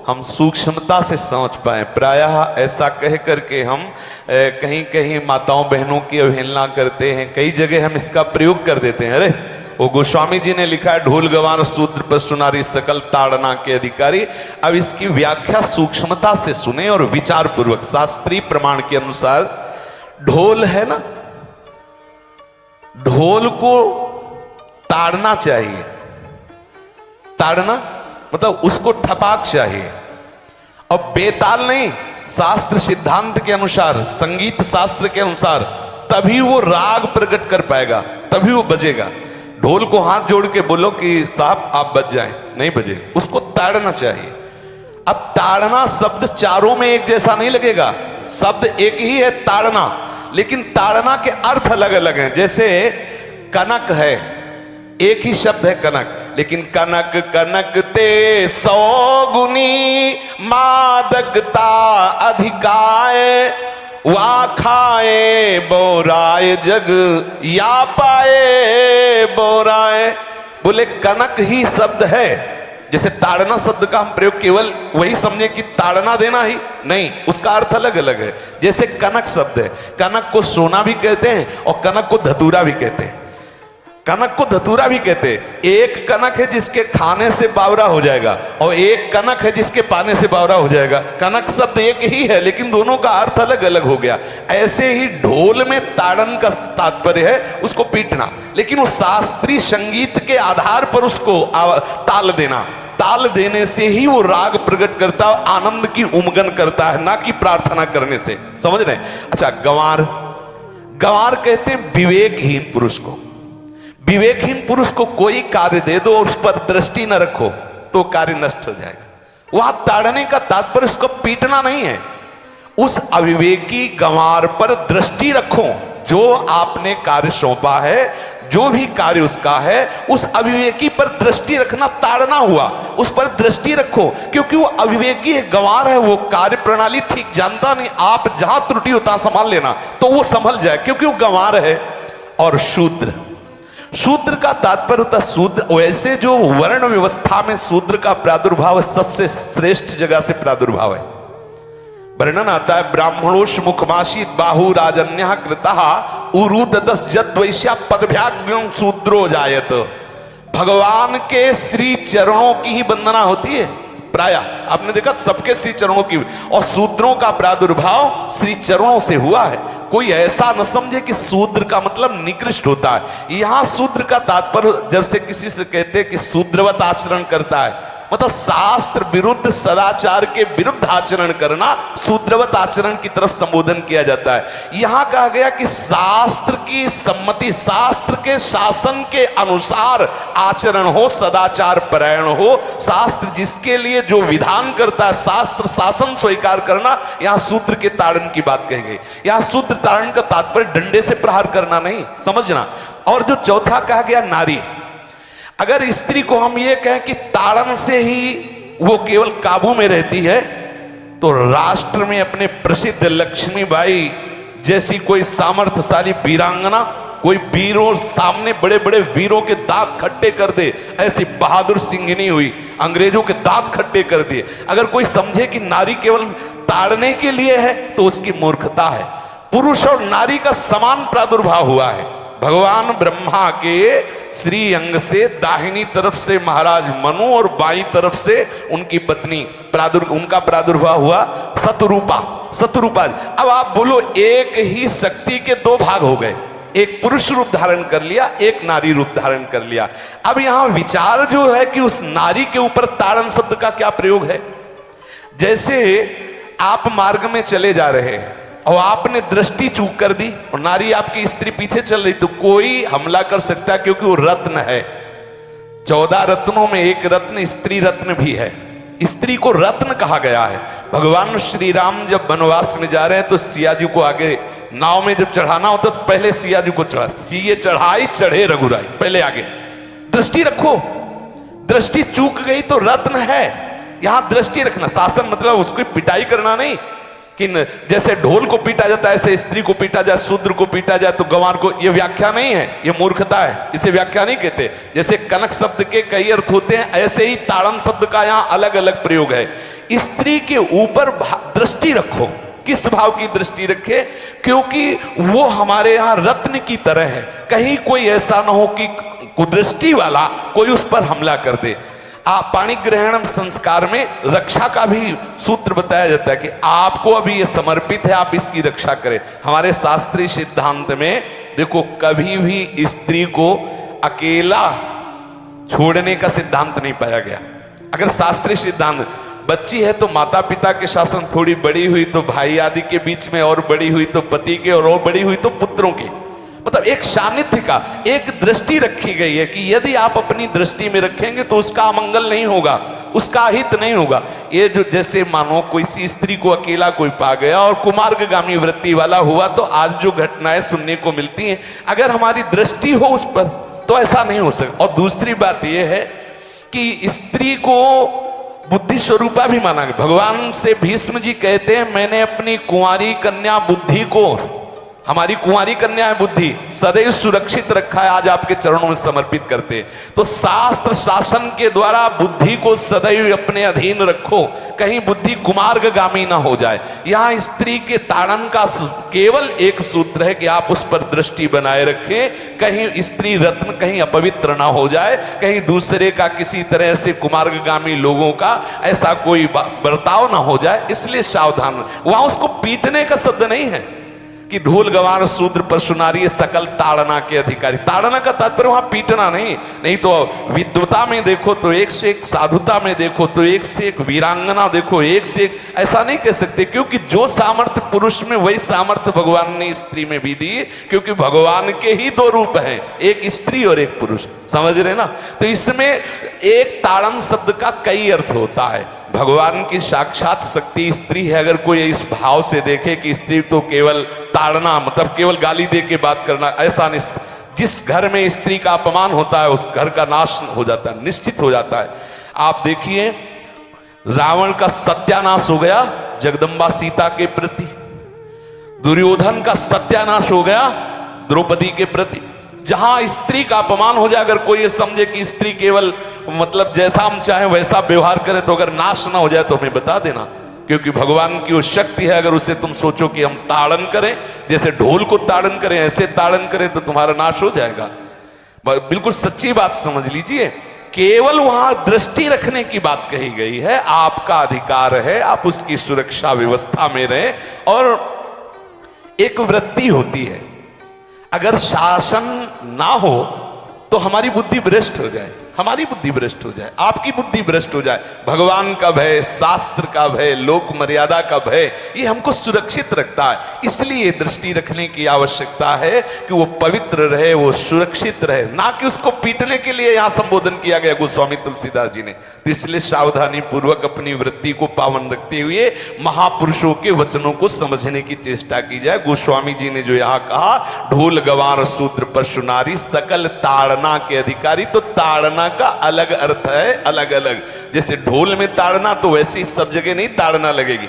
हम सूक्ष्मता से समझ पाए। प्रायः ऐसा कह करके हम कहीं कहीं माताओं बहनों की अवहेलना करते हैं, कई जगह हम इसका प्रयोग कर देते हैं। अरे वो गोस्वामी जी ने लिखा है, ढोल गवार शूद्र पशु नारी सकल ताड़ना के अधिकारी। अब इसकी व्याख्या सूक्ष्मता से सुने और विचार पूर्वक। शास्त्रीय प्रमाण के अनुसार ढोल है ना, ढोल को ताड़ना चाहिए। ताड़ना मतलब उसको ठपाक चाहिए, और बेताल नहीं। शास्त्र सिद्धांत के अनुसार, संगीत शास्त्र के अनुसार तभी वो राग प्रकट कर पाएगा, तभी वो बजेगा। ढोल को हाथ जोड़ के बोलो कि साहब आप बज जाएं, नहीं बजे, उसको ताड़ना चाहिए। अब ताड़ना शब्द चारों में एक जैसा नहीं लगेगा, शब्द एक ही है ताड़ना, लेकिन ताड़ना के अर्थ अलग अलग हैं। जैसे कनक है, एक ही शब्द है कनक, लेकिन कनक कनक ते 100 गुनी मादकता अधिकाए, वा खाए बोराए जग या पाए बोराए। बोले कनक ही शब्द है। जैसे ताड़ना शब्द का हम प्रयोग केवल वही समझे कि ताड़ना देना ही नहीं, उसका अर्थ अलग अलग है। जैसे कनक शब्द है, कनक को सोना भी कहते हैं और कनक को धतूरा भी कहते हैं। कनक को धतूरा भी कहते हैं। एक कनक है जिसके खाने से बावरा हो जाएगा, और एक कनक है जिसके पाने से बावरा हो जाएगा। कनक शब्द एक ही है, लेकिन दोनों का अर्थ अलग अलग हो गया। ऐसे ही ढोल में ताड़न का तात्पर्य है उसको पीटना, लेकिन वो शास्त्रीय संगीत के आधार पर उसको ताल देना। ताल देने से ही वो राग प्रकट करता है, आनंद की उमगन करता है, ना कि प्रार्थना करने से। समझ रहे? अच्छा, गंवार, गंवार कहते हैं विवेकहीन पुरुष को। विवेकहीन पुरुष को कोई कार्य दे दो और उस पर दृष्टि न रखो तो कार्य नष्ट हो जाएगा। वहां ताड़ने का तात्पर्य उसको पीटना नहीं है, उस अविवेकी गंवार पर दृष्टि रखो। जो आपने कार्य सौंपा है, जो भी कार्य उसका है, उस अविवेकी पर दृष्टि रखना ताड़ना हुआ। उस पर दृष्टि रखो, क्योंकि वो अविवेकी है, गंवार है, वो कार्य प्रणाली ठीक जानता नहीं। आप जहां त्रुटि होता संभाल लेना तो वो संभल जाए, क्योंकि वो गंवार है। और शूद्र, शूद्र का तात्पर्य होता शूद्र, वैसे जो वर्ण व्यवस्था में शूद्र का प्रादुर्भाव सबसे श्रेष्ठ जगह से प्रादुर्भाव है। वर्णन आता है, ब्राह्मणोश मुखमाशी बाहु राजन्य कृतः उरुददस जद वैश्या पदभ्याग्यं शूद्रो जायत। भगवान के श्री चरणों की ही वंदना होती है प्रायः। आपने देखा सबके श्री चरणों की, और शूद्रों का प्रादुर्भाव श्री चरणों से हुआ है। कोई ऐसा न समझे कि शूद्र का मतलब निकृष्ट होता है। यहां शूद्र का तात्पर्य, जब से किसी से कहते हैं कि शूद्रवत आचरण करता है, मतलब शास्त्र विरुद्ध, सदाचार के विरुद्ध आचरण करना, शूद्रवत आचरण की तरफ संबोधन किया जाता है। यहां कहा गया कि शास्त्र की सम्मति, शास्त्र के शासन के अनुसार आचरण हो, सदाचार परायण हो। शास्त्र जिसके लिए जो विधान करता है, शास्त्र शासन स्वीकार करना, यहां शूद्र के ताड़न की बात कही गई। यहां शूद्र ताड़न का तात्पर्य डंडे से प्रहार करना नहीं, समझना। और जो चौथा कहा गया नारी, अगर स्त्री को हम ये कहें कि ताड़न से ही वो केवल काबू में रहती है, तो राष्ट्र में अपने प्रसिद्ध लक्ष्मीबाई जैसी कोई सामर्थ्यशाली वीरांगना, कोई वीरों सामने बड़े बड़े वीरों के दांत खट्टे कर दे, ऐसी बहादुर सिंघनी हुई, अंग्रेजों के दांत खट्टे कर दिए। अगर कोई समझे कि नारी केवल ताड़ने के लिए है तो उसकी मूर्खता है। पुरुष और नारी का समान प्रादुर्भाव हुआ है। भगवान ब्रह्मा के श्री अंग से दाहिनी तरफ से महाराज मनु और बाईं तरफ से उनकी पत्नी उनका प्रादुर्भाव हुआ शतरूपा। शतरूपा, अब आप बोलो, एक ही शक्ति के दो भाग हो गए, एक पुरुष रूप धारण कर लिया, एक नारी रूप धारण कर लिया। अब यहां विचार जो है कि उस नारी के ऊपर ताड़न शब्द का क्या प्रयोग है। जैसे आप मार्ग में चले जा रहे हैं और आपने दृष्टि चूक कर दी और नारी आपकी स्त्री पीछे चल रही, तो कोई हमला कर सकता है, क्योंकि वो रत्न है। 14 रत्नों में एक रत्न स्त्री रत्न भी है। स्त्री को रत्न कहा गया है। भगवान श्री राम जब वनवास में जा रहे हैं तो सिया जी को आगे नाव में जब चढ़ाना होता तो पहले सिया जी को चढ़ा, सीए चढ़ाई चढ़े रघुराई, पहले आगे। दृष्टि रखो, दृष्टि चूक गई तो रत्न है। यहां दृष्टि रखना, शासन मतलब उसकी पिटाई करना नहीं कि जैसे ढोल को पीटा जाता है ऐसे स्त्री को पीटा जाए, शूद्र को पीटा जाए तो गंवार को, ये व्याख्या नहीं है, ये मूर्खता है, इसे व्याख्या नहीं कहते। जैसे कनक शब्द के कई अर्थ होते हैं, ऐसे ही ताड़न शब्द का यहाँ अलग अलग प्रयोग है। स्त्री के ऊपर दृष्टि रखो। किस भाव की दृष्टि रखे? क्योंकि वो हमारे यहां रत्न की तरह है, कहीं कोई ऐसा ना हो कि कुदृष्टि वाला कोई उस पर हमला कर दे। आप पाणी ग्रहण संस्कार में रक्षा का भी सूत्र बताया जाता है कि आपको अभी ये समर्पित है, आप इसकी रक्षा करें। हमारे शास्त्रीय सिद्धांत में देखो, कभी भी स्त्री को अकेला छोड़ने का सिद्धांत नहीं पाया गया। अगर शास्त्रीय सिद्धांत, बच्ची है तो माता पिता के शासन, थोड़ी बड़ी हुई तो भाई आदि के बीच में, और बड़ी हुई तो पति के, और बड़ी हुई तो पुत्रों के, मतलब एक सानिध्य का एक दृष्टि रखी गई है कि यदि आप अपनी दृष्टि में रखेंगे तो उसका अमंगल नहीं होगा, उसका हित नहीं होगा। ये जो जैसे मानो कोई सी स्त्री को अकेला कोई पा गया और कुमार्गामी वृत्ति वाला हुआ, तो आज जो घटनाएं सुनने को मिलती हैं, अगर हमारी दृष्टि हो उस पर तो ऐसा नहीं हो सकता। और दूसरी बात यह है कि स्त्री को बुद्धि स्वरूपा भी माना गया। भगवान से भीष्म जी कहते हैं, मैंने अपनी कुंवारी कन्या बुद्धि को, हमारी कुंवारी कन्या है बुद्धि, सदैव सुरक्षित रखा है, आज आपके चरणों में समर्पित करते हैं। तो शास्त्र शासन के द्वारा बुद्धि को सदैव अपने अधीन रखो, कहीं बुद्धि कुमार्गामी ना हो जाए। यहां स्त्री के ताड़न का केवल एक सूत्र है कि आप उस पर दृष्टि बनाए रखें, कहीं स्त्री रत्न कहीं अपवित्र ना हो जाए, कहीं दूसरे का किसी तरह से कुमार्गामी लोगों का ऐसा कोई बर्ताव ना हो जाए, इसलिए सावधान। वहां उसको पीटने का शब्द नहीं है कि ढोल गवार शूद्र पशु नारी सकल ताड़ना के अधिकारी। ताड़ना का तात्पर्य वहां पीटना नहीं तो विद्वता में देखो तो एक से एक, साधुता में देखो तो एक से एक, वीरांगना देखो एक से एक, ऐसा नहीं कह सकते। क्योंकि जो सामर्थ्य पुरुष में वही सामर्थ्य भगवान ने स्त्री में भी दी, क्योंकि भगवान के ही दो रूप हैं, एक स्त्री और एक पुरुष, समझ रहे ना। तो इसमें एक ताड़न शब्द का कई अर्थ होता है। भगवान की साक्षात शक्ति स्त्री है। अगर कोई इस भाव से देखे कि स्त्री तो केवल ताड़ना, मतलब केवल गाली दे के बात करना, ऐसा नहीं। जिस घर में स्त्री का अपमान होता है उस घर का नाश हो जाता है, निश्चित हो जाता है। आप देखिए, रावण का सत्यानाश हो गया जगदम्बा सीता के प्रति, दुर्योधन का सत्यानाश हो गया द्रौपदी के प्रति। जहां स्त्री का अपमान हो जाए, अगर कोई ये समझे कि स्त्री केवल मतलब जैसा हम चाहे वैसा व्यवहार करे, तो अगर नाश ना हो जाए तो हमें बता देना, क्योंकि भगवान की वो शक्ति है। अगर उसे तुम सोचो कि हम ताड़न करें, जैसे ढोल को ताड़न करें ऐसे ताड़न करें, तो तुम्हारा नाश हो जाएगा। बिल्कुल सच्ची बात समझ लीजिए। केवल वहां दृष्टि रखने की बात कही गई है, आपका अधिकार है, आप उसकी सुरक्षा व्यवस्था में रहें। और एक वृत्ति होती है, अगर शासन ना हो तो हमारी बुद्धि भ्रष्ट हो जाए, हमारी बुद्धि भ्रष्ट हो जाए, आपकी बुद्धि भ्रष्ट हो जाए। भगवान का भय, शास्त्र का भय, लोक मर्यादा का भय, ये हमको सुरक्षित रखता है। इसलिए दृष्टि रखने की आवश्यकता है कि वो पवित्र रहे, वो सुरक्षित रहे, ना कि उसको पीटने के लिए यहां संबोधन किया गया गोस्वामी तुलसीदास जी ने। इसलिए सावधानी पूर्वक अपनी वृत्ति को पावन रखते हुए महापुरुषों के वचनों को समझने की चेष्टा की जाए। गोस्वामी जी ने जो यहाँ कहा, ढोल गवार शूद्र पशु नारी सकल ताड़ना के अधिकारी, तो ताड़ना का अलग अर्थ है, अलग अलग। जैसे ढोल में ताड़ना, तो वैसे ही सब जगह नहीं ताड़ना लगेगी।